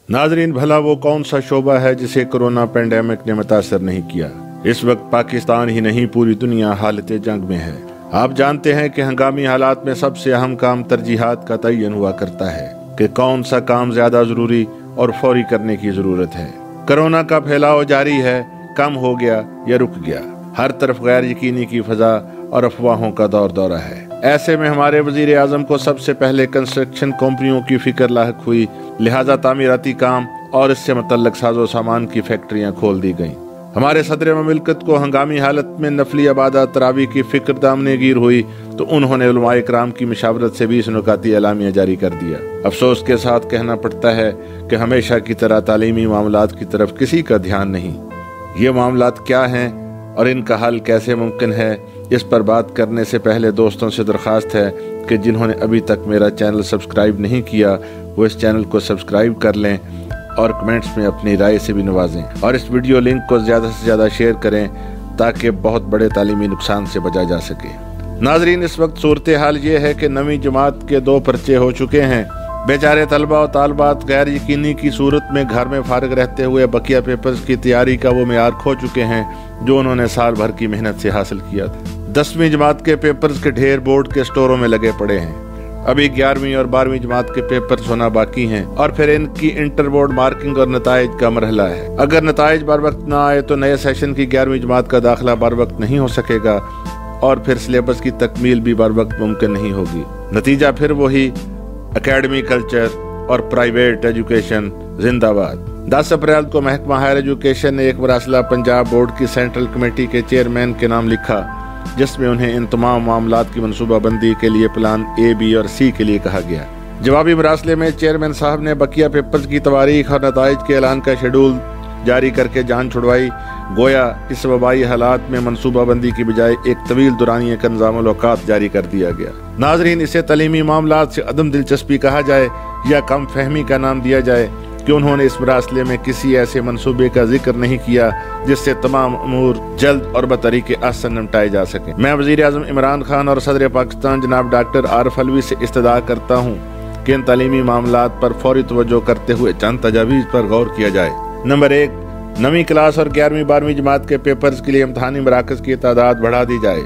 नाजरीन, भला वो कौन सा शोबा है जिसे कोरोना पेंडेमिक ने मुतासर नहीं किया। इस वक्त पाकिस्तान ही नहीं पूरी दुनिया हालत जंग में है। आप जानते हैं कि हंगामी हालात में सबसे अहम काम तरजीहात का तयन हुआ करता है कि कौन सा काम ज्यादा जरूरी और फौरी करने की जरूरत है। कोरोना का फैलाव जारी है, कम हो गया या रुक गया। हर तरफ गैर यकीनी की फजा और अफवाहों का दौर दौरा है। ऐसे में हमारे वजीर आजम को सबसे पहले कंस्ट्रक्शन कंपनियों की फिक्र लाहक हुई, लिहाजा तामीराती काम और इससे मुतल्लक साजो सामान की फैक्ट्रियां खोल दी गईं। हमारे सदर ममलिकत को हंगामी हालत में नफली इबादत तरावी की फिक्र दामने गिर हुई तो उन्होंने उलमाए कराम की मशावरत से 20 नुकाती एलामिया जारी कर दिया। अफसोस के साथ कहना पड़ता है कि हमेशा की तरह तालीमी मामलात की तरफ किसी का ध्यान नहीं। ये मामलात क्या हैं और इनका हल कैसे मुमकिन है, इस पर बात करने से पहले दोस्तों से दरख्वास्त है कि जिन्होंने अभी तक मेरा चैनल सब्सक्राइब नहीं किया वो इस चैनल को सब्सक्राइब कर लें और कमेंट्स में अपनी राय से भी नवाजें और इस वीडियो लिंक को ज़्यादा से ज़्यादा शेयर करें ताकि बहुत बड़े तालीमी नुकसान से बचा जा सके। नाजरीन, इस वक्त सूरत हाल ये है कि 9वीं जमात के 2 पर्चे हो चुके हैं। बेचारे तलबा और तालबात गैर यकीनी की सूरत में घर में फारिग रहते हुए बकिया पेपर्स की तैयारी का वो मेयार खो चुके हैं जो उन्होंने साल भर की मेहनत से हासिल किया था। 10वीं जमात के पेपर्स के ढेर बोर्ड के स्टोरों में लगे पड़े हैं। अभी 11वीं और 12वीं जमात के पेपर्स होना बाकी हैं और फिर इनकी इंटर बोर्ड मार्किंग और नताइज का मरहला है। अगर नताइज बर वक्त न आए तो नए सेशन की 11वीं जमात का दाखिला बर वक्त नहीं हो सकेगा और फिर सिलेबस की तकमील भी बर वक्त मुमकिन नहीं होगी। नतीजा फिर वही एकेडमी कल्चर और प्राइवेट एजुकेशन जिंदाबाद। 10 अप्रैल को महकमा हायर एजुकेशन ने एक मरासला पंजाब बोर्ड की सेंट्रल कमेटी के चेयरमैन के नाम लिखा जिसमें उन्हें इन तमाम मामलात की मनसूबाबंदी के लिए प्लान A, B और C के लिए कहा गया। जवाबी मरासले में चेयरमैन साहब ने बकिया पेपर्स की तवारीख और नताइज के ऐलान का शेड्यूल जारी करके जान छुड़वाई। गोया इस वबाई हालात में मनसूबाबंदी की बजाय एक तवील दुरानिया का निज़ामुल औकात जारी कर दिया गया। नाजरीन, इसे तलीमी मामलात से अदम दिलचस्पी कहा जाए या कम फहमी का नाम दिया जाए कि उन्होंने इस मरासले में किसी ऐसे मंसूबे का जिक्र नहीं किया जिससे तमाम अमूर जल्द और बतरीके आसान निपटाए जा सके। मैं वजीर आज़म इमरान खान और सदर पाकिस्तान जनाब डॉक्टर आरिफ अलवी से इस्तदा करता हूँ कि इन तालीमी मामलात पर फौरी तवज्जो करते हुए चंद तजावीज़ पर गौर किया जाए। नंबर 1, 9वीं क्लास और 11वीं 12वीं जमात के पेपर्स के लिए इम्तहानी मराकज़ की तादाद बढ़ा दी जाए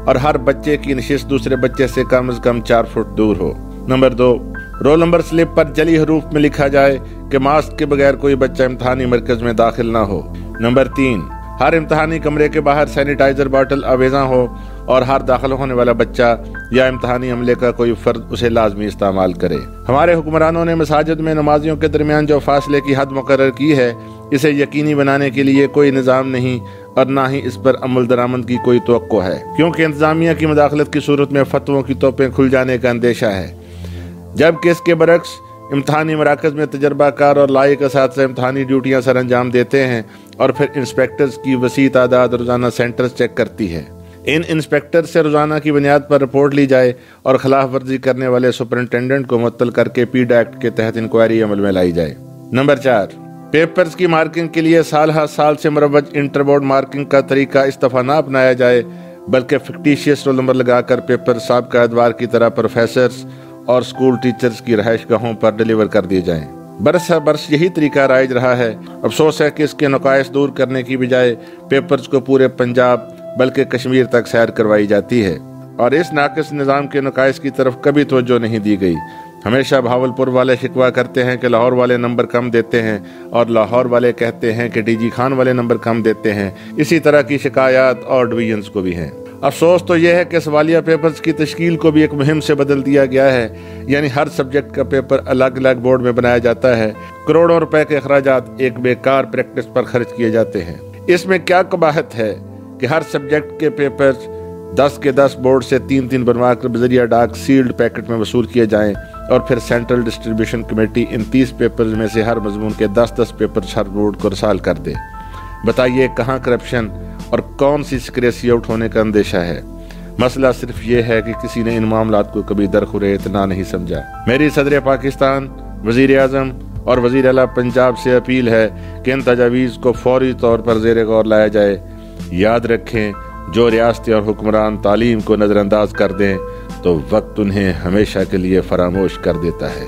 और हर बच्चे की नशिस्त दूसरे बच्चे से कम 4 फुट दूर हो। नंबर 2, रोल नंबर स्लिप पर जली हरूफ में लिखा जाए कि मास्क के बगैर कोई बच्चा इम्तहानी मरकज में दाखिल ना हो। नंबर 3, हर इम्तहानी कमरे के बाहर सैनिटाइजर बॉटल आवेज़ा हो और हर दाखिल होने वाला बच्चा या इम्तहानी अमले का कोई फर्द उसे लाजमी इस्तेमाल करे। हमारे हुक्मरानों ने मसाजिद में नमाजियों के दरमियान जो फासले की हद मुकर्रर की है इसे यकीनी बनाने के लिए कोई निज़ाम नहीं और ना ही इस पर अमल दरामद की कोई तवक्को है, क्योंकि इंतजामिया की मुदाखलत की सूरत में फतवों की तोपें खुल जाने का अंदेशा है। जबकि इसके बरक्स इम्तहानी मराकज़ में तजर्बाकार और लायक असातिज़ा इम्तहानी ड्यूटियाँ सर अंजाम देते हैं और फिर इंस्पेक्टर्स की वसी तादाद रोज़ाना सेंटर्स चेक करती है। इन इंस्पेक्टर से रोज़ाना की बुनियाद पर रिपोर्ट ली जाए और खिलाफ वर्जी करने वाले सुपरिटेंडेंट को मुअत्तल करके पीड एक्ट के तहत इंक्वायरी अमल में लाई जाए। नंबर 4, पेपर्स की मार्किंग के लिए साल हर साल से मुरव्वज इंटर बोर्ड मार्किंग का तरीका इस दफ़ा ना अपनाया जाए बल्कि फिक्टिशियस रोल नंबर लगाकर पेपर साबिक़ा एतवार की तरह प्रोफेसर्स और स्कूल टीचर्स की रहायश गाहों पर डिलीवर कर दिए जाएं। बरस बरस यही तरीका राइज रहा है। अफसोस है कि इसके नुकाइस दूर करने की बजाय पेपर्स को पूरे पंजाब बल्कि कश्मीर तक सैर करवाई जाती है और इस नाकिस निज़ाम के नुकाइस की तरफ कभी तवज्जो नहीं दी गई। हमेशा भावलपुर वाले शिकवा करते हैं कि लाहौर वाले नंबर कम देते हैं और लाहौर वाले कहते हैं कि डीजी खान वाले नंबर कम देते हैं। इसी तरह की शिकायत और डिवीजन्स को भी हैं। अफसोस तो यह है कि सवालिया पेपर्स की तश्कील को भी एक मुहिम से बदल दिया गया है, यानी हर सब्जेक्ट का पेपर अलग अलग बोर्ड में बनाया जाता है। करोड़ों रुपए के अखराजात एक बेकार प्रैक्टिस पर खर्च किए जाते हैं। इसमें क्या कबाहत है कि हर सब्जेक्ट के पेपर 10 के 10 बोर्ड से 3-3 बनवा कर बजरिया डाक सील्ड पैकेट में वसूल किए जाएं और फिर सेंट्रल डिस्ट्रीब्यूशन कमेटी इन 30 पेपर्स में से हर मजमून के 10-10 पेपर हर बोर्ड को रसाल कर दे। बताइए कहाँ करप्शन और कौन सी सिक्रेसी आउट होने का अंदेशा है। मसला सिर्फ ये है कि किसी ने इन मामलात को कभी दरखुरे इतना नहीं समझा। मेरी सदर पाकिस्तान, वजीर आज़म और वजीर आला पंजाब से अपील है कि इन तजावीज़ को फौरी तौर पर ज़ेरे गौर लाया जाए। याद रखें, जो रियासती और हुक्मरान तालीम को नज़रअंदाज कर दें तो वक्त उन्हें हमेशा के लिए फरामोश कर देता है।